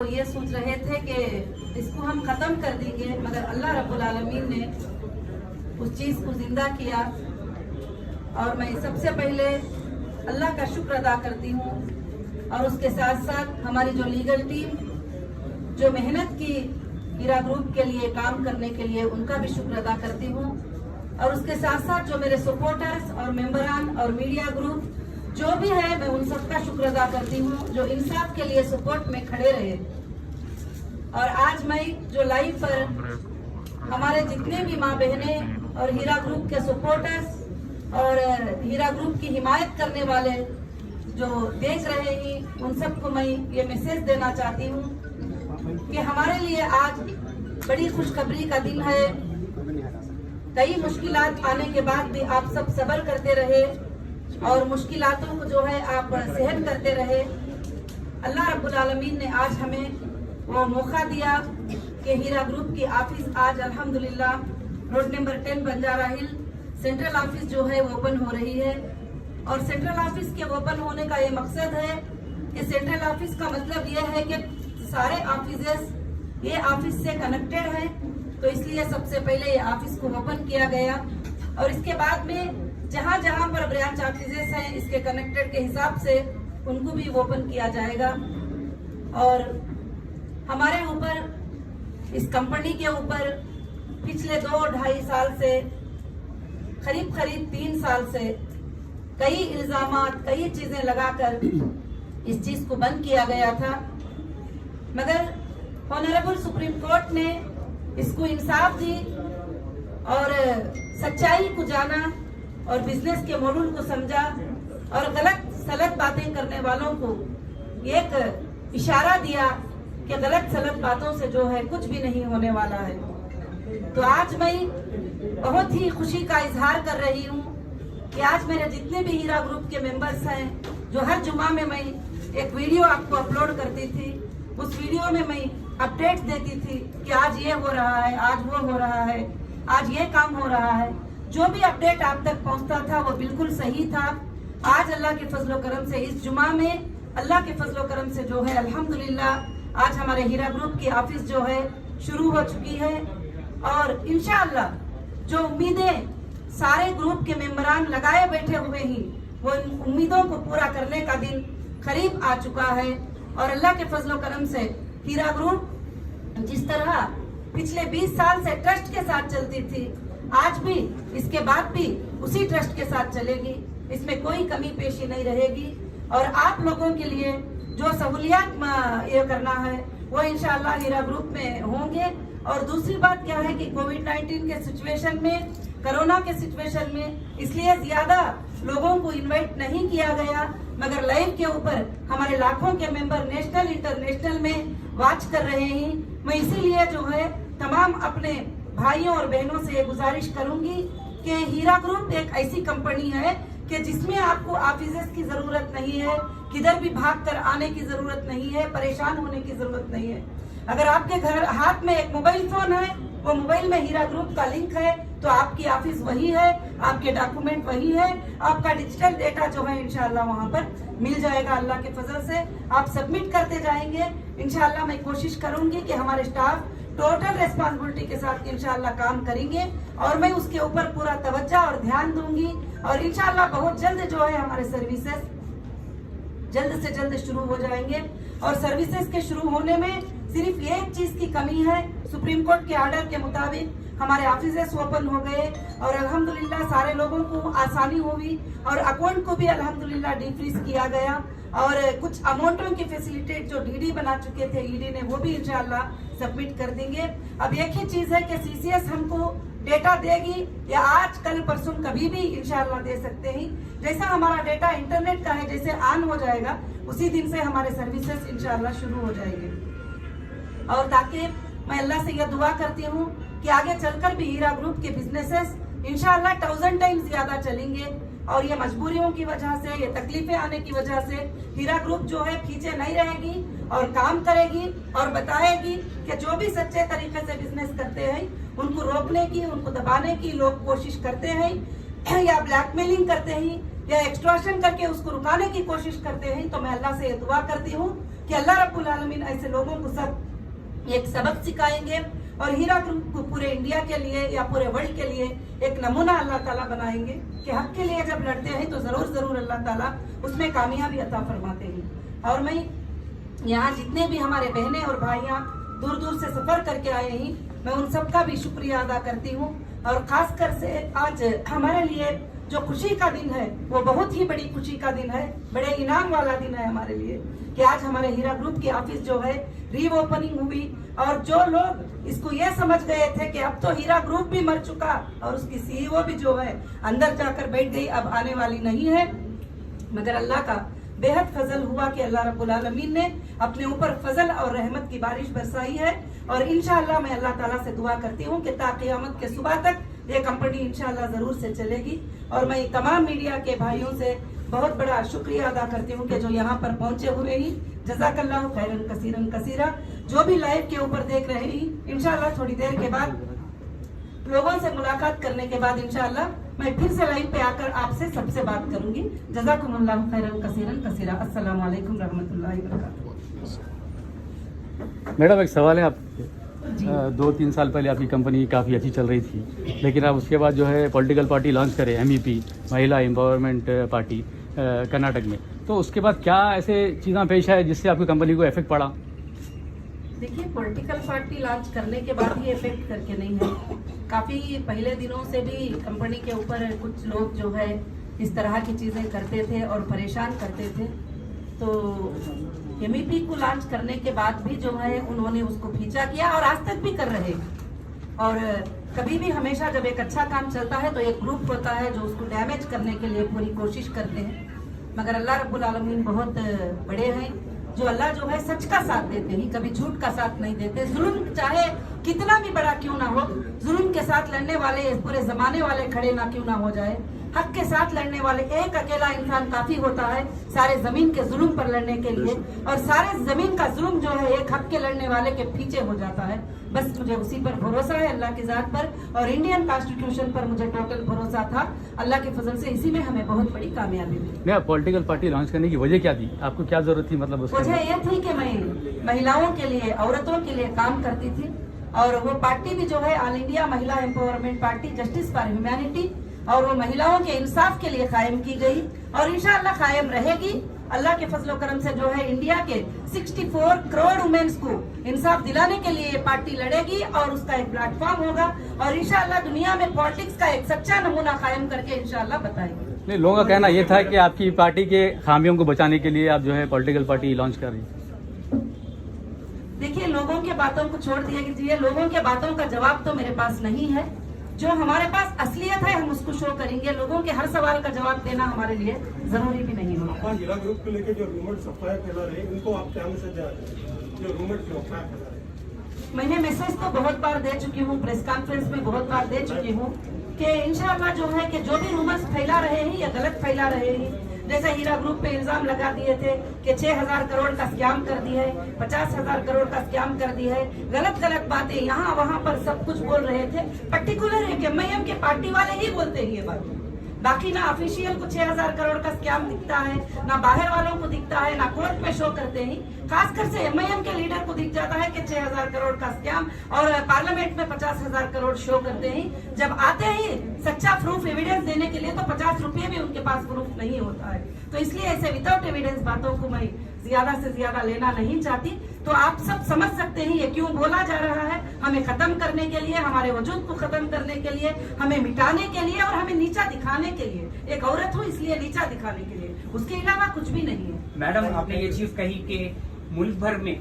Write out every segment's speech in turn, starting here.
तो ये सोच रहे थे कि इसको हम ख़त्म कर देंगे, मगर अल्लाह रब्बुल आलमीन ने उस चीज़ को ज़िंदा किया। और मैं सबसे पहले अल्लाह का शुक्र अदा करती हूँ और उसके साथ साथ हमारी जो लीगल टीम जो मेहनत की हीरा ग्रुप के लिए काम करने के लिए, उनका भी शुक्र अदा करती हूँ। और उसके साथ साथ जो मेरे सपोर्टर्स और मेंबरान और मीडिया ग्रुप जो भी है, मैं उन सबका शुक्र अदा करती हूँ जो इंसाफ के लिए सपोर्ट में खड़े रहे। और आज मैं जो लाइव पर हमारे जितने भी माँ बहने और हीरा ग्रुप के सपोर्टर्स और हीरा ग्रुप की हिमायत करने वाले जो देख रहे हैं, उन सबको मैं ये मैसेज देना चाहती हूँ कि हमारे लिए आज बड़ी खुशखबरी का दिन है। कई मुश्किलात आने के बाद भी आप सब सब्र करते रहे और मुश्किलातों को जो है आप सहन करते रहे। अल्लाह रब्बुल आलमीन ने आज हमें वो मौका दिया कि हीरा ग्रुप की ऑफिस आज अल्हम्दुलिल्लाह रोड नंबर 10 बंजारा हिल सेंट्रल ऑफिस जो है वो ओपन हो रही है। और सेंट्रल ऑफिस के ओपन होने का ये मकसद है कि सेंट्रल ऑफिस का मतलब ये है कि सारे ऑफिसेस ये ऑफिस से कनेक्टेड है, तो इसलिए सबसे पहले ये ऑफिस को ओपन किया गया। और इसके बाद में जहाँ जहाँ पर ब्रांच ऑफिसेस हैं, इसके कनेक्टेड के हिसाब से उनको भी ओपन किया जाएगा। और हमारे ऊपर, इस कंपनी के ऊपर पिछले 2-2.5 साल से, करीब 3 साल से कई इल्जामात, कई चीजें लगाकर इस चीज को बंद किया गया था, मगर ऑनरेबल सुप्रीम कोर्ट ने इसको इंसाफ दी और सच्चाई को जाना और बिजनेस के मॉडल को समझा और गलत सलत बातें करने वालों को एक इशारा दिया कि गलत सलत बातों से जो है कुछ भी नहीं होने वाला है। तो आज मैं बहुत ही खुशी का इजहार कर रही हूँ कि आज मेरे जितने भी हीरा ग्रुप के मेंबर्स हैं, जो हर जुमा में मैं एक वीडियो आपको अपलोड करती थी, उस वीडियो में मैं अपडेट देती थी कि आज ये हो रहा है, आज वो हो रहा है, आज ये काम हो रहा है। जो भी अपडेट आप तक पहुंचता था वो बिल्कुल सही था। आज अल्लाह के फजलो करम से इस जुमा में अल्लाह के फजलो करम से जो है अल्हम्दुलिल्लाह आज हमारे हीरा ग्रुप की ऑफिस जो है शुरू हो चुकी है। और इंशाअल्लाह जो उम्मीदें सारे ग्रुप के मेंबरान लगाए बैठे हुए ही, वो उम्मीदों को पूरा करने का दिन करीब आ चुका है। और अल्लाह के फजलो करम से हीरा ग्रुप जिस तरह पिछले 20 साल से ट्रस्ट के साथ चलती थी, आज भी इसके बाद भी उसी ट्रस्ट के साथ चलेगी, इसमें कोई कमी पेशी नहीं रहेगी। और आप लोगों के लिए जो सहूलियात ये करना है वो इंशाअल्लाह हीरा ग्रुप में होंगे। और दूसरी बात क्या है कि कोविड-19 के सिचुएशन में, कोरोना के सिचुएशन में, इसलिए ज्यादा लोगों को इनवाइट नहीं किया गया, मगर लाइव के ऊपर हमारे लाखों के मेंबर नेशनल इंटरनेशनल में वॉच कर रहे हैं। मैं इसीलिए जो है तमाम अपने भाइयों और बहनों से गुजारिश करूंगी कि हीरा ग्रुप एक ऐसी कंपनी है कि जिसमें आपको ऑफिसेस की जरूरत नहीं है, किधर भी भाग कर आने की जरूरत नहीं है, परेशान होने की जरूरत नहीं है। अगर आपके घर हाथ में एक मोबाइल फोन है, वो मोबाइल में हीरा ग्रुप का लिंक है, तो आपकी ऑफिस वही है, आपके डॉक्यूमेंट वही है, आपका डिजिटल डेटा जो है इंशाल्लाह वहाँ पर मिल जाएगा। अल्लाह के फजल से आप सबमिट करते जाएंगे। इंशाल्लाह मैं कोशिश करूंगी कि हमारे स्टाफ टोटल रिस्पॉन्सिबिलिटी के साथ इंशाल्लाह काम करेंगे और मैं उसके ऊपर पूरा तवज्जो और ध्यान दूंगी। और इंशाल्लाह बहुत जल्द जो है हमारे सर्विसेज जल्द से जल्द शुरू हो जाएंगे। और सर्विसेज के शुरू होने में सिर्फ एक चीज की कमी है, सुप्रीम कोर्ट के ऑर्डर के मुताबिक हमारे ऑफिसेस ओपन हो गए और अल्हम्दुलिल्लाह सारे लोगों को आसानी हुई और अकाउंट को भी अल्हम्दुलिल्लाह डिफ्रीज किया गया। और कुछ अमाउंटों की फैसिलिटेट जो डीडी बना चुके थे ईडी ने, वो भी इंशाल्लाह सबमिट कर देंगे। अब एक ही चीज है कि सीसीएस हमको डेटा देगी या आज कल परसों कभी भी इंशाल्लाह दे सकते हैं। जैसा हमारा डेटा इंटरनेट का है, जैसे ऑन हो जाएगा उसी दिन से हमारे सर्विसेज इंशाल्लाह शुरू हो जाएंगे। और ताकि मैं अल्लाह से यह दुआ करती हूँ कि आगे चलकर भी हीरा ग्रुप के बिजनेसेस इंशाल्लाह 1000 टाइम्स ज्यादा चलेंगे। और ये मजबूरियों की वजह से, ये तकलीफें आने की वजह से हीरा ग्रुप जो है पीछे नहीं रहेगी और काम करेगी और बताएगी कि जो भी सच्चे तरीके से बिजनेस करते हैं उनको रोकने की, उनको दबाने की लोग कोशिश करते हैं या ब्लैकमेलिंग करते हैं या एक्सट्रॉशन करके उसको रुकाने की कोशिश करते हैं। तो मैं अल्लाह से ये दुआ करती हूँ कि अल्लाह रब्बुल आलमीन ऐसे लोगों को सब एक सबक सिखाएंगे और हीरा ग्रुप को पूरे इंडिया के लिए या पूरे वर्ल्ड के लिए एक नमूना अल्लाह ताला बनाएंगे कि हक के लिए जब लड़ते हैं तो जरूर जरूर अल्लाह ताला उसमें कामयाबी अता फरमाते हैं। और मैं यहाँ जितने भी हमारे बहनें और भाइयाँ दूर दूर से सफर करके आए हैं, मैं उन सबका भी शुक्रिया अदा करती हूँ। और खासकर से आज हमारे लिए जो खुशी का दिन है वो बहुत ही बड़ी खुशी का दिन है, बड़े इनाम वाला दिन है हमारे लिए कि आज हमारे हीरा ग्रुप की ऑफिस जो है रीओपनिंग हुई। और जो लोग इसको ये समझ गए थे कि अब तो हीरा ग्रुप भी मर चुका और उसकी सीईओ भी जो है अंदर जाकर बैठ गई, अब आने वाली नहीं है, मगर अल्लाह का बेहद फजल हुआ कि अल्लाह रब्बुल आलमीन ने अपने ऊपर फजल और रहमत की बारिश बरसाई है। और इंशाअल्लाह मैं अल्लाह ताला से दुआ करती हूँ कि ता क़यामत के सुबह तक ये कंपनी इंशाअल्लाह जरूर से चलेगी। और मैं तमाम मीडिया के भाइयों से बहुत बड़ा शुक्रिया अदा करती हूँ कि जो यहाँ पर पहुंचे हुए ही, जज़ाकल्लाहु खैरन कसीरन कसीरा। जो भी लाइव के ऊपर देख रहे हैं, इंशाअल्लाह थोड़ी देर के बाद लोगों से मुलाकात करने के बाद इंशाअल्लाह मैं फिर से लाइव पे आकर आपसे सबसे बात करूंगी। जज़ाकुमुल्लाहु खैरन कसीरन कसीरा। अस्सलामु अलैकुम रहमतुल्लाहि व बरकातुहू। मैडम एक सवाल है आप 2-3 साल पहले आपकी कंपनी काफ़ी अच्छी चल रही थी, लेकिन आप उसके बाद जो है पॉलिटिकल पार्टी लॉन्च करे MEP महिला एम्पावरमेंट पार्टी कर्नाटक में, तो उसके बाद क्या ऐसे चीज़ें पेश आए जिससे आपकी कंपनी को इफेक्ट पड़ा? देखिए, पॉलिटिकल पार्टी लॉन्च करने के बाद ही इफेक्ट करके नहीं है, काफी पहले दिनों से भी कंपनी के ऊपर कुछ लोग जो है इस तरह की चीजें करते थे और परेशान करते थे। तो MEP को लॉन्च करने के बाद भी जो है उन्होंने उसको पीछा किया और आज तक भी कर रहे हैं। और कभी भी हमेशा जब एक अच्छा काम चलता है तो एक ग्रुप होता है जो उसको डैमेज करने के लिए पूरी कोशिश करते हैं, मगर अल्लाह रब्बुल आलमीन बहुत बड़े हैं जो अल्लाह जो है सच का साथ देते हैं, कभी झूठ का साथ नहीं देते। जुल्म चाहे कितना भी बड़ा क्यों ना हो, जुल्म के साथ लड़ने वाले पूरे जमाने वाले खड़े ना क्यों ना हो जाए, हक के साथ लड़ने वाले एक अकेला इंसान काफी होता है सारे जमीन के जुल्म पर लड़ने के लिए। और सारे जमीन का जुल्म जो है एक हक के लड़ने वाले के पीछे हो जाता है। बस मुझे उसी पर भरोसा है, अल्लाह की जात पर और इंडियन कॉन्स्टिट्यूशन पर मुझे टोटल भरोसा था। अल्लाह के फजल से इसी में हमें बहुत बड़ी कामयाबी मिली। पॉलिटिकल पार्टी लॉन्च करने की वजह क्या थी? आपको क्या जरूरत थी? मतलब वजह यह थी कि मैं महिलाओं के लिए, औरतों के लिए काम करती थी और वो पार्टी भी जो है ऑल इंडिया महिला empowerment party justice for humanity, और वो महिलाओं के इंसाफ के लिए कायम की गई और इंशाअल्लाह कायम रहेगी। अल्लाह के फजलो करम से जो है इंडिया के 64 करोड़ वुमेन्स को इंसाफ दिलाने के लिए ये पार्टी लड़ेगी और उसका एक प्लेटफॉर्म होगा और इंशाअल्लाह दुनिया में पॉलिटिक्स का एक सच्चा नमूना कायम करके इंशाअल्लाह बताएंगे। नहीं, लोगों का कहना ये था कि आपकी पार्टी के खामियों को बचाने के लिए आप जो है पॉलिटिकल पार्टी लॉन्च कर रही है। देखिए, लोगों के बातों को छोड़ दिया, लोगों के बातों का जवाब तो मेरे पास नहीं है। जो हमारे पास असलियत है हम उसको शो करेंगे। लोगों के हर सवाल का जवाब देना हमारे लिए जरूरी भी नहीं होगा। हीरा ग्रुप को लेकर जो रूमर्स अफवाह फैला रहे हैं, उनको आप क्या मैसेज दे रहे हैं? जो रूमर्स जो अफवाह फैला रहे हैं, मैंने मैसेज तो बहुत बार दे चुकी हूँ, प्रेस कॉन्फ्रेंस में बहुत बार दे चुकी हूँ कि इंशाअल्लाह जो है कि जो भी रूमर्स फैला रहे हैं या गलत फैला रहे हैं, जैसे हीरा ग्रुप पे इल्जाम लगा दिए थे कि 6000 करोड़ का स्कैम कर दी है, 50,000 करोड़ का स्कैम कर दी है, गलत गलत बातें यहाँ वहाँ पर सब कुछ बोल रहे थे। पर्टिकुलर है कि MIM के पार्टी वाले ही बोलते हैं ये बात, बाकी ना ऑफिशियल को 6000 करोड़ का स्कैम दिखता है, ना बाहर वालों को दिखता है, ना कोर्ट में शो करते हैं। खासकर से MIM के लीडर को दिख जाता है कि 6000 करोड़ का स्कैम और पार्लियामेंट में 50,000 करोड़ शो करते हैं। जब आते ही सच्चा प्रूफ एविडेंस देने के लिए तो 50 रुपये भी उनके पास प्रूफ नहीं होता है। तो इसलिए ऐसे विदाउट एविडेंस बातों को मैं ज्यादा से ज्यादा लेना नहीं चाहती। तो आप सब समझ सकते हैं ये क्यों बोला जा रहा है, हमें खत्म करने के लिए, हमारे वजूद को खत्म करने के लिए, हमें मिटाने के लिए और हमें नीचा दिखाने के लिए। एक औरत हूँ इसलिए नीचा दिखाने के लिए, उसके अलावा कुछ भी नहीं है। मैडम, आपने ये चीज कही कि मुल्क भर में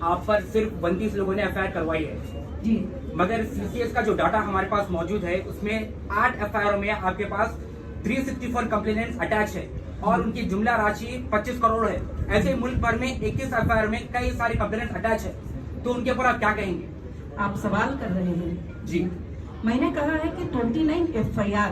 आप पर सिर्फ 32 लोगों ने FIR करवाई है जी, मगर CCS का जो डाटा हमारे पास मौजूद है उसमें 8 FIR में आपके पास 364 कंप्लेनेंट्स अटैच है और उनकी जुमला राशि 25 करोड़ है। ऐसे ही मुल्क भर में 21 FIR में कई सारे कंप्लेनेंट्स अटैच है, तो उनके ऊपर आप क्या कहेंगे? आप सवाल कर रहे हैं जी, मैंने कहा है कि 29 FIR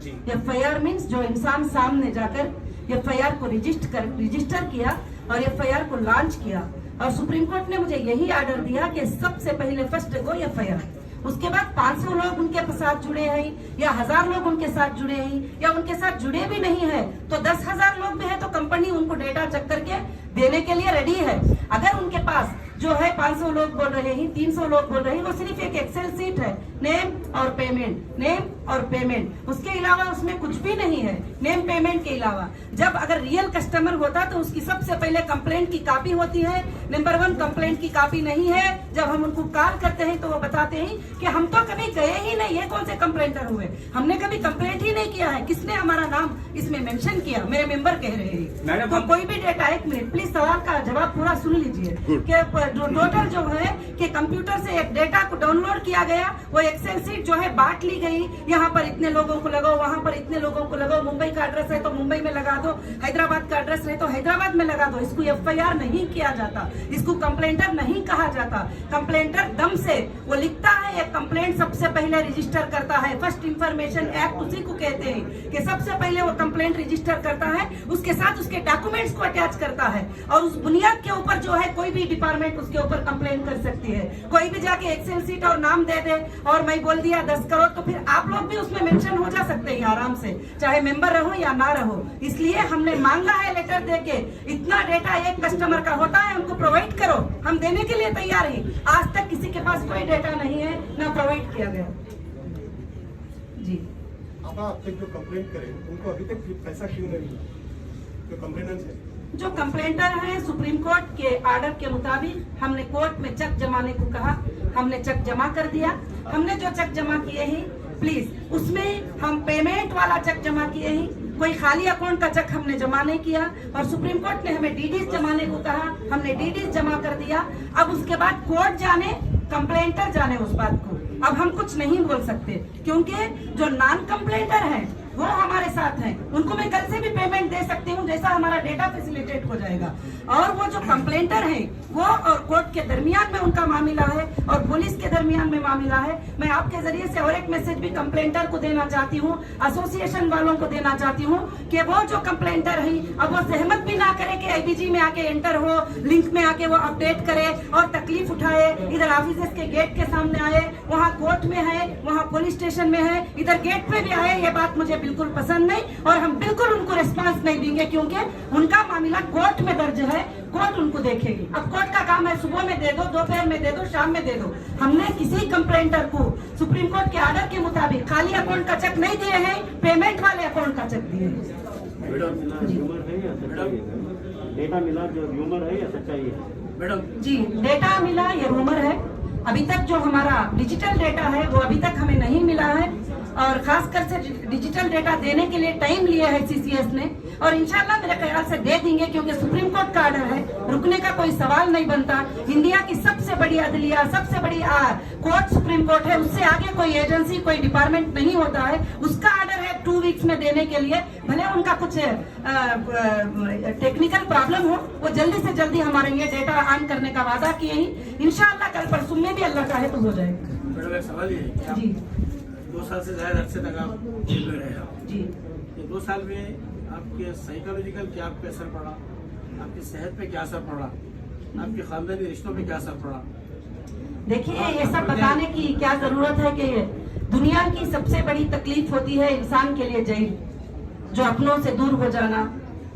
जी, FIR मीन्स जो इंसान सामने जाकर FIR को रजिस्टर किया और FIR को लॉन्च किया और सुप्रीम कोर्ट ने मुझे यही ऑर्डर दिया कि सबसे पहले फर्स्ट गो FIR, उसके बाद 500 लोग उनके साथ जुड़े हैं या 1000 लोग उनके साथ जुड़े हैं या उनके साथ जुड़े भी नहीं है तो 10,000 लोग भी है तो कंपनी उनको डेटा चेक करके देने के लिए रेडी है। अगर उनके पास जो है 500 लोग बोल रहे हैं, 300 लोग बोल रहे हैं, वो सिर्फ एक एक्सेल सीट है, नेम और पेमेंट, नेम और पेमेंट, उसके अलावा उसमें कुछ भी नहीं है, नेम पेमेंट के अलावा। जब अगर रियल कस्टमर होता तो उसकी सबसे पहले कंप्लेंट की कॉपी होती है। नंबर 1 कंप्लेंट की कॉपी नहीं है। जब हम उनको कॉल करते हैं तो वो बताते हैं कि हम तो कभी गए ही नहीं, ये कौन से कंप्लेंटर हुए, हमने कभी कंप्लेंट ही नहीं किया है, किसने हमारा नाम इसमें मेंशन किया, मेरे मेंबर कह रहे हैं। तो कोई भी डेटा, एक मिनट प्लीज, सवाल का जवाब पूरा सुन लीजिए कि जो टोटल जो है कि कंप्यूटर से एक डेटा को डाउनलोड किया गया, वो एक्सेल शीट जो है बांट ली गई, यहाँ पर इतने लोगों को लगाओ, वहां पर इतने लोगों को लगाओ, मुंबई का एड्रेस है तो मुंबई में लगा दो, हैदराबाद का एड्रेस है तो हैदराबाद में लगा दो। इसको FIR नहीं किया जाता, इसको कंप्लेंटर नहीं कहा जाता। कंप्लेंटर दम से वो लिखता है, एक कंप्लेंट सबसे पहले रजिस्टर करता है, फर्स्ट इंफॉर्मेशन एक्ट उसी को कहते हैं कि सबसे पहले वो कंप्लेंट रजिस्टर करता है, उसके साथ उसके डॉक्यूमेंट्स को अटैच करता है, और उस बुनियाद के ऊपर जो है कोई भी डिपार्टमेंट उसके ऊपर कंप्लेंट कर सकती है। कोई भी जाके एक्सेल सीट और नाम दे दे और मैं बोल दिया 10 करोड़, तो फिर आप लोग भी उसमें मेंशन हो जा सकते हैं आराम से, चाहे मेंबर रहो या ना रहो। इसलिए हमने मांगा है लेटर देके, इतना डेटा एक कस्टमर का होता है, हमको प्रोवाइड करो, हम देने के लिए तैयार हैं। आज तक किसी के पास कोई डेटा नहीं है, ना प्रोवाइड किया गया। जी, अब आप जो कंप्लेंट करें उनको अभी तक पैसा क्यों नहीं मिला, जो कंप्लेनेंट है? जो कंप्लेंटर हैं, सुप्रीम कोर्ट के ऑर्डर के मुताबिक हमने कोर्ट में चेक जमाने को कहा, हमने चेक जमा कर दिया। हमने जो चेक जमा किए हैं, प्लीज उसमें हम पेमेंट वाला चेक जमा किए हैं, कोई खाली अकाउंट का चेक हमने जमा नहीं किया। और सुप्रीम कोर्ट ने हमें डीडीज जमाने को कहा, हमने डीडीज जमा कर दिया। अब उसके बाद कोर्ट जाने, कंप्लेंटर जाने उस बात को, अब हम कुछ नहीं बोल सकते, क्योंकि जो नॉन कंप्लेंटर है वो हमारे साथ हैं, उनको मैं कल से भी पेमेंट दे सकती हूँ, जैसा हमारा डेटा फैसिलिटेट हो जाएगा। और वो जो कंप्लेंटर हैं वो और कोर्ट के दरमियान में उनका मामला है और पुलिस के दरमियान में मामला है। मैं आपके जरिए से और एक मैसेज भी कंप्लेंटर को देना चाहती हूँ, एसोसिएशन वालों को देना चाहती हूँ कि वो जो कंप्लेंटर है अब वो सहमत भी ना करे कि IBG में आके एंटर हो, लिंक में आके वो अपडेट करे और तकलीफ उठाए, इधर ऑफिस के गेट के सामने आए, वहाँ कोर्ट में है, वहाँ पुलिस स्टेशन में है, इधर गेट पे भी आए। ये बात मुझे बिल्कुल पसंद नहीं और हम बिल्कुल उनको रिस्पांस नहीं देंगे, क्योंकि उनका मामला कोर्ट में दर्ज है, कोर्ट उनको देखेगी। अब कोर्ट का काम है सुबह में दे दो, दोपहर में दे दो, शाम में दे दो। हमने किसी कंप्लेंटर को सुप्रीम कोर्ट के ऑर्डर के मुताबिक खाली अकाउंट का चेक नहीं दिए हैं, पेमेंट वाले अकाउंट का चेक दिए हैं। डेटा मिला जो र्यूमर है या सच्चाई है? मैडम जी, डेटा मिला ये रूमर है। अभी तक जो हमारा डिजिटल डेटा है वो अभी तक हमें नहीं मिला है, और खासकर से डिजिटल डेटा देने के लिए टाइम लिया है CCS ने, और इंशाल्लाह मेरे ख्याल से दे देंगे, क्योंकि सुप्रीम कोर्ट का ऑर्डर है, रुकने का कोई सवाल नहीं बनता। इंडिया की सबसे बड़ी अदलिया, सबसे बड़ी कोर्ट सुप्रीम कोर्ट है, उससे आगे कोई एजेंसी, कोई डिपार्टमेंट नहीं होता है। उसका ऑर्डर है 2 वीक्स में देने के लिए, भले उनका कुछ टेक्निकल प्रॉब्लम हो, वो जल्दी से जल्दी हमारे ये डेटा ऑन करने का वादा किए हैं। इंशाल्लाह कल परसों में भी अल्लाह चाहे तो हो जाएगा। मैडम एक सवाल ये है कि आप जी 2 साल से ज्यादा अरसे तक आप जेल में रहे आप, जी, ये 2 साल में आपके साइकोलॉजिकल क्या आप पे असर पड़ा, आपकी सेहत पे क्या असर पड़ा, आपके खानदानी रिश्तों पे क्या असर पड़ा? देखिए ये सब बताने की क्या जरूरत है कि दुनिया की सबसे बड़ी तकलीफ होती है इंसान के लिए जेल, जो अपनों से दूर हो जाना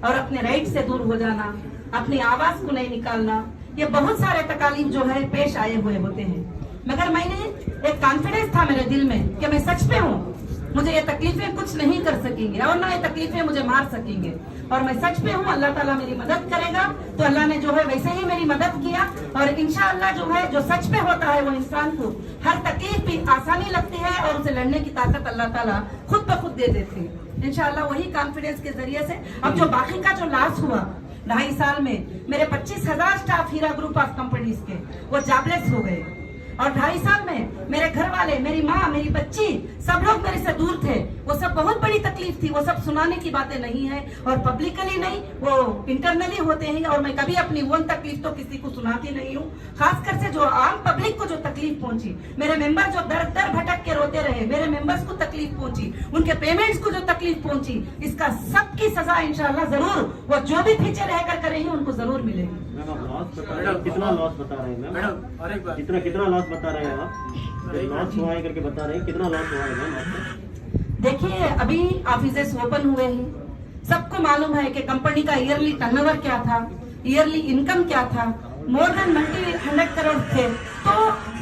और अपने राइट से दूर हो जाना, अपनी आवाज को नहीं निकालना, ये बहुत सारे तकालीफ जो है पेश आए हुए होते हैं। मगर मैंने एक कॉन्फिडेंस था मेरे दिल में कि मैं सच पे हूँ, मुझे ये तकलीफें कुछ नहीं कर सकेंगे और ना ये तकलीफें मुझे मार सकेंगे, और मैं सच पे हूँ। अल्लाह ताला मेरी मदद करेगा, तो अल्लाह ने जो है वैसे ही मेरी मदद किया, और इंशाअल्लाह जो है जो सच पे होता है वो इंसान को हर तकलीफ भी आसानी लगती है और उसे लड़ने की ताकत अल्लाह ताला खुद ब खुद दे देते हैं। इंशाअल्लाह वही कॉन्फिडेंस के जरिए से अब जो बाकी का जो लॉस हुआ 2.5 साल में, मेरे 25,000 staff Hira group of companies के वो जॉबलेस हो गए, और 2.5 साल में मेरे घर वाले, मेरी माँ, मेरी बच्ची, सब लोग मेरे से दूर थे। वो सब बहुत बड़ी तकलीफ थी, वो सब सुनाने की बातें नहीं है और पब्लिकली नहीं, वो इंटरनली होते हैं, और मैं कभी अपनी वो तकलीफ तो किसी को सुनाती नहीं हूँ। खासकर से जो आम पब्लिक को जो तकलीफ पहुंची, मेरे मेंबर जो दर दर भटक के रोते रहे, मेरे मेंबर्स को तकलीफ पहुंची, उनके पेमेंट्स को जो तकलीफ पहुंची, इसका सबकी सजा इंशाल्लाह जरूर वो जो भी पीछे रहकर करेंगे उनको जरूर मिलेगी। मैम आप लॉस बता रहे हैं, कितना लॉस बता रहे हैं मैडम और एक बात, कितना लॉस बता रहे हैं आप? लॉस हुआ है करके बता रहे हैं, कितना लॉस हुआ है मैम आपको? देखिए अभी ऑफिसेस ओपन हुए हैं, सबको मालूम है कि कंपनी का ईयरली टर्नओवर क्या था, ईयरली इनकम क्या था, मोर देन मल्टी 100 करोड़ थे, तो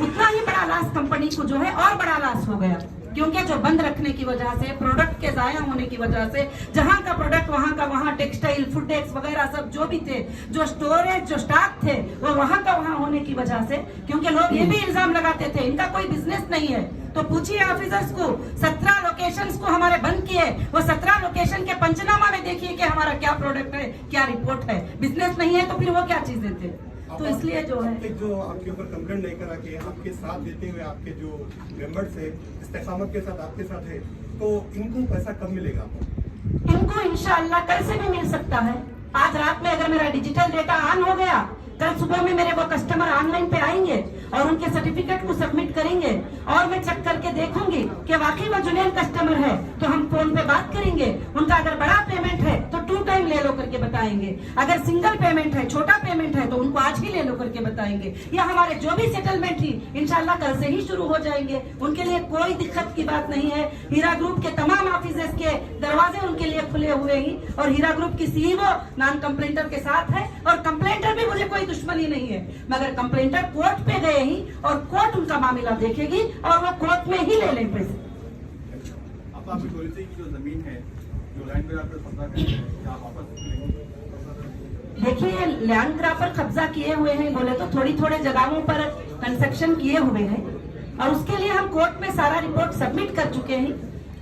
उतना ही बड़ा लॉस कंपनी को जो है और बड़ा लॉस हो गया, क्योंकि जो बंद रखने की वजह से, प्रोडक्ट के जाया होने की वजह से, जहां का प्रोडक्ट वहां का वहां, टेक्सटाइल, फूड टैक्स वगैरह सब जो भी थे, जो स्टोरेज, जो स्टॉक थे, वो वहां का वहां होने की वजह से, क्योंकि लोग ये भी इल्जाम लगाते थे इनका कोई बिजनेस नहीं है। तो पूछिए ऑफिसर्स को, 17 लोकेशंस को हमारे बंद किए, वो 17 लोकेशन के पंचनामा में देखिए कि हमारा क्या प्रोडक्ट है, क्या रिपोर्ट है। बिजनेस नहीं है तो फिर वो क्या चीज देते। तो इसलिए जो है, जो आपके ऊपर कंप्लेंट लेकर आके आपके साथ देते हुए आपके जो मेंबर्स है, इस्तेकामत के साथ आपके साथ है, तो इनको पैसा कब मिलेगा? इनको इंशाअल्लाह कल से भी मिल सकता है। आज रात में अगर मेरा डिजिटल डेटा ऑन हो गया, कल सुबह में मेरे वो कस्टमर ऑनलाइन पे आएंगे और उनके सर्टिफिकेट को सबमिट करेंगे और मैं चेक करके देखूंगी कि वाकई वो जुनेन कस्टमर है, तो हम फोन पे बात करेंगे। उनका अगर बड़ा पेमेंट है तो 2 टाइम ले लो करके बताएंगे, अगर सिंगल पेमेंट है, छोटा पेमेंट है, तो उनको आज ही ले लो करके बताएंगे। या हमारे जो भी सेटलमेंट ही इंशाल्लाह कल से ही शुरू हो जाएंगे, उनके लिए कोई दिक्कत की बात नहीं है। हीरा ग्रुप के तमाम ऑफिसेस के दरवाजे उनके लिए खुले हुए ही, और हीरा ग्रुप की सीईओ नॉन कंप्लेंटर के साथ है, और कंप्लेंटर भी मुझे कोई दुश्मनी नहीं है, मगर कंप्लेंटर कोर्ट पे गए ही और कोर्ट उनका मामला देखेगी और वो कोर्ट में ही ले लें पैसे। अब आपकी पॉलिसी की जो जमीन है, जो लैंड पे आपको कब्जा करना है, क्या आप वापस लेंगे? देखिए, लैंड ग्राफर कब्जा किए हुए हैं बोले तो थोड़ी थोड़े जगहों पर कंस्ट्रक्शन किए हुए हैं, और उसके लिए हम कोर्ट में सारा रिपोर्ट सबमिट कर चुके हैं।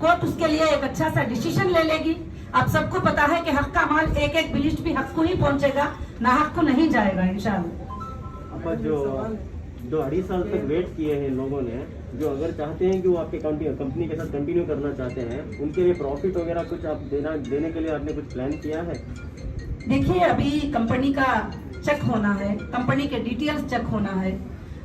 कोर्ट उसके लिए एक अच्छा सा डिसीजन ले लेगी। आप सबको पता है कि हक का माल एक एक बिलिस्ट भी हक को ही पहुंचेगा, ना हक को नहीं जाएगा इंशाल्लाह। आपका जो 2-2.5 साल तक वेट किए हैं लोगों ने, जो अगर चाहते हैं कि वो आपके कंपनी के साथ कंटिन्यू करना चाहते हैं, उनके लिए प्रॉफिट वगैरह कुछ आप देने के लिए आपने कुछ प्लान किया है? देखिए, अभी कंपनी का चेक होना है, कंपनी के डिटेल्स चेक होना है,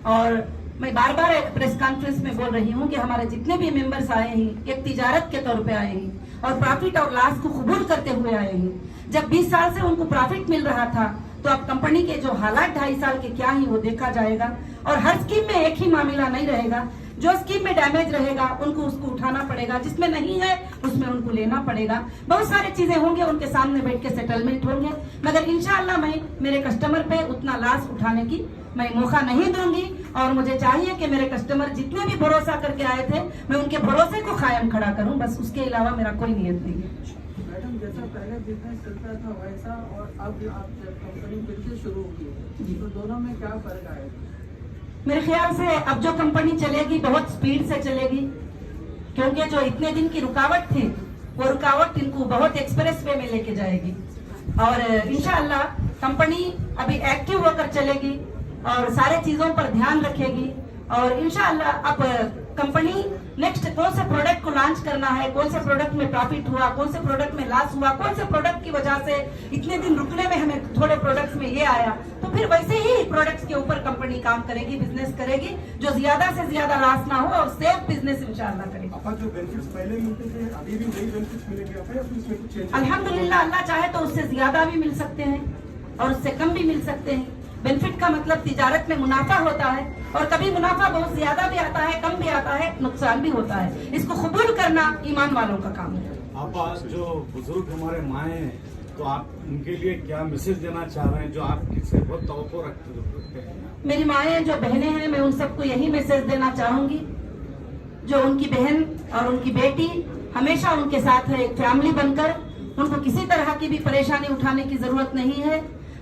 और मैं बार बार प्रेस कॉन्फ्रेंस में बोल रही हूँ कि हमारे जितने भी मेंबर्स आए हैं एक तिजारत के तौर पे आए हैं और प्रॉफिट और लॉस को कबूल करते हुए आए हैं। जब 20 साल से उनको प्रॉफिट मिल रहा था, तो अब कंपनी के जो हालात 2.5 साल के क्या ही वो देखा जाएगा, और हर स्कीम में एक ही मामला नहीं रहेगा। जो स्कीम में डैमेज रहेगा उनको उसको उठाना पड़ेगा, जिसमें नहीं है उसमें उनको लेना पड़ेगा। बहुत सारी चीजें होंगे, उनके सामने बैठ के सेटलमेंट होंगे, मगर इंशाल्लाह मैं मेरे कस्टमर पे उतना लॉस उठाने की मैं मौका नहीं दूंगी। और मुझे चाहिए कि मेरे कस्टमर जितने भी भरोसा करके आए थे, मैं उनके भरोसे को कायम खड़ा करूं, बस उसके अलावा मेरा कोई नियत नहीं है। मैडम, जैसा पहले बिजनेस चलता था वैसा और अब आप जब कंपनी फिर से शुरू की, तो दोनों में क्या फर्क आएगा? मेरे ख्याल से अब जो कंपनी चलेगी बहुत स्पीड से चलेगी, क्योंकि जो इतने दिन की रुकावट थी वो रुकावट इनको बहुत एक्सप्रेस वे में लेके जाएगी, और इंशाअल्लाह कंपनी अभी एक्टिव होकर चलेगी और सारे चीजों पर ध्यान रखेगी। और इंशाअल्लाह अब कंपनी नेक्स्ट कौन से प्रोडक्ट को लॉन्च करना है, कौन से प्रोडक्ट में प्रॉफिट हुआ, कौन से प्रोडक्ट में लॉस हुआ, कौन से प्रोडक्ट की वजह से इतने दिन रुकने में हमें थोड़े प्रोडक्ट्स में ये आया, तो फिर वैसे ही प्रोडक्ट्स के ऊपर कंपनी काम करेगी, बिजनेस करेगी, जो ज्यादा से ज्यादा लॉस ना हो और सेफ बिजनेस इंशाअल्लाह करेगी। आपका जो बेनिफिट्स पहले मिलते थे, अभी भी वही बेनिफिट्स मिलेंगे आपको, या फिर इसमें कुछ चेंज? अल्हम्दुलिल्लाह, अल्लाह चाहे तो उससे ज्यादा भी मिल सकते हैं और उससे कम भी मिल सकते हैं। बेनिफिट का मतलब तिजारत में मुनाफा होता है, और कभी मुनाफा बहुत ज्यादा भी आता है, कम भी आता है, नुकसान भी होता है। इसको कबूल करना ईमान वालों का काम है। आप आज जो बुजुर्ग हमारे माए हैं, तो आप उनके लिए क्या मैसेज देना चाह रहे हैं, जो आप किससे बहुत तवक्को रखते हैं? मेरी माएँ जो बहनें हैं, मैं उन सबको यही मैसेज देना चाहूंगी, जो उनकी बहन और उनकी बेटी हमेशा उनके साथ है, एक फैमिली बनकर, उनको किसी तरह की भी परेशानी उठाने की जरूरत नहीं है।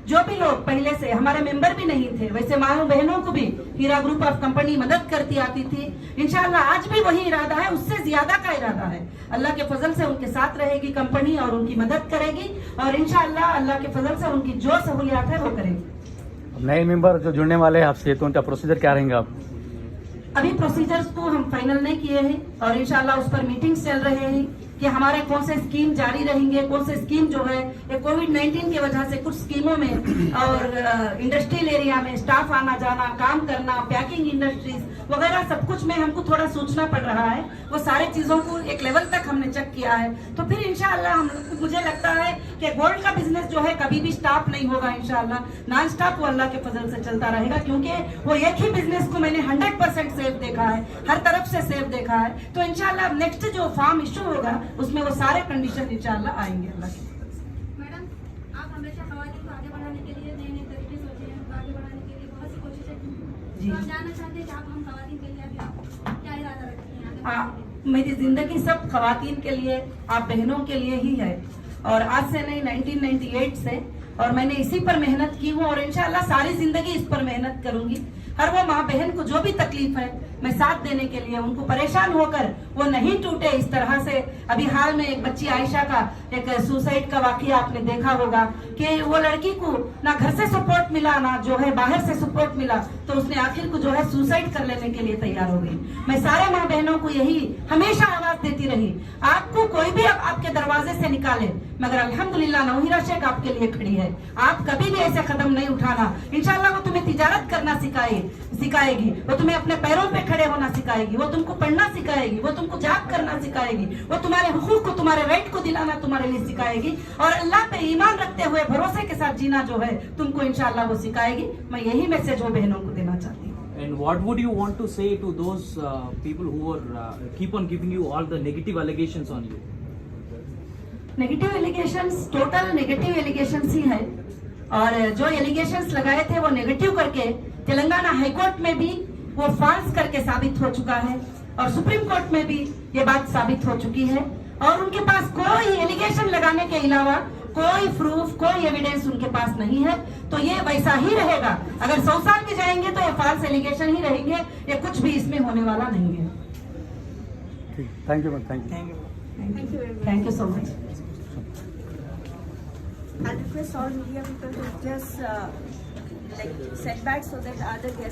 जो भी लोग पहले से हमारे मेंबर भी नहीं थे, वैसे माओ बहनों को भी हीरा ग्रुप ऑफ कंपनी मदद करती आती थी। इंशाल्लाह आज भी वही इरादा है, उससे ज्यादा का इरादा है। अल्लाह के फजल से उनके साथ रहेगी कंपनी और उनकी मदद करेगी, और इंशाल्लाह अल्लाह के फजल से उनकी जो सहूलियात है वो करेगी। नए मेंबर जो जुड़ने वाले हैं आपसे, तो उनका प्रोसीजर क्या रहेगा? अभी प्रोसीजर्स को हम फाइनल नहीं किए हैं, और इंशाल्लाह उस पर मीटिंग्स चल रहे हैं कि हमारे कौन से स्कीम जारी रहेंगे, कौन से स्कीम जो है ये कोविड-19 की वजह से कुछ स्कीमों में और इंडस्ट्रियल एरिया में स्टाफ आना जाना, काम करना, पैकिंग इंडस्ट्रीज वगैरह सब कुछ में हमको थोड़ा सोचना पड़ रहा है। वो सारे चीजों को एक लेवल तक हमने चेक किया है, तो फिर इंशाल्लाह मुझे लगता है कि गोल्ड का बिजनेस जो है कभी भी स्टॉप नहीं होगा। इंशाल्लाह नॉन स्टॉप वो अल्लाह के फजल से चलता रहेगा, क्योंकि वो एक ही बिजनेस को मैंने 100% सेफ देखा है, हर तरफ से सेफ देखा है। तो इंशाल्लाह नेक्स्ट जो फार्म इशू होगा उसमें वो सारे कंडीशन इंशाल्लाह आएंगे। अल्लाह मैडम, आप हमेशा खवातीन को आगे बढ़ाने के लिए नए नए तरीके सोचे हैं, आगे बढ़ाने के जी। तो हम जानना चाहते हैं कि आप हम खवातीन के लिए अभी आप क्या इरादा रखते हैं? मेरी जिंदगी सब खवातीन के लिए, आप बहनों के लिए ही है, और आज से नहीं 1998 से, और मैंने इसी पर मेहनत की हूँ और इंशाल्लाह सारी जिंदगी इस पर मेहनत करूंगी। हर वो माँ बहन को जो भी तकलीफ है मैं साथ देने के लिए, उनको परेशान होकर वो नहीं टूटे इस तरह से। अभी हाल में एक बच्ची आयशा का एक सुसाइड का वाकया आपने देखा होगा कि वो लड़की को ना घर से सपोर्ट मिला ना जो है बाहर से सपोर्ट मिला, तो उसने आखिर को जो है सुसाइड कर लेने के लिए तैयार हो गई। मैं सारे माँ बहनों को यही हमेशा आवाज देती रही, आपको कोई भी आपके दरवाजे से निकाले मगर अल्हम्दुलिल्लाह नौहिरा शेख आपके लिए खड़ी है। आप कभी भी ऐसे कदम नहीं उठाना। इंशाल्लाह वो तुम्हें तिजारत करना सिखाएगी, वो तुम्हें अपने पैरों पे खड़े होना सिखाएगी, वो तुमको पढ़ना सिखाएगी, वो तुमको जॉब करना सिखाएगी, वो तुम्हारे हुकूक को तुम्हारे राइट को दिलाना तुम्हारे लिए सिखाएगी, और अल्लाह पे ईमान रखते हुए भरोसे के साथ जीना जो है तुमको इंशाल्लाह वो सिखाएगी। मैं यही मैसेज वो बहनों को देना चाहती हूँ। And what would you want to say to those people who are keep on giving you all the negative allegations on you? Negative allegations, total negative allegations ही है, और जो एलिगेशंस लगाए थे वो नेगेटिव करके तेलंगाना हाईकोर्ट में भी वो फॉल्स करके साबित हो चुका है, और सुप्रीम कोर्ट में भी ये बात साबित हो चुकी है, और उनके पास कोई एलिगेशन लगाने के अलावा कोई प्रूफ, कोई एविडेंस उनके पास नहीं है। तो ये वैसा ही रहेगा। अगर 100 साल भी जाएंगे तो ये फॉल्स एलिगेशन ही रहेंगे, ये कुछ भी इसमें होने वाला नहीं है। Thank you ma'am, thank you. Thank you so much. I'll request all media people to just like set back so that other guests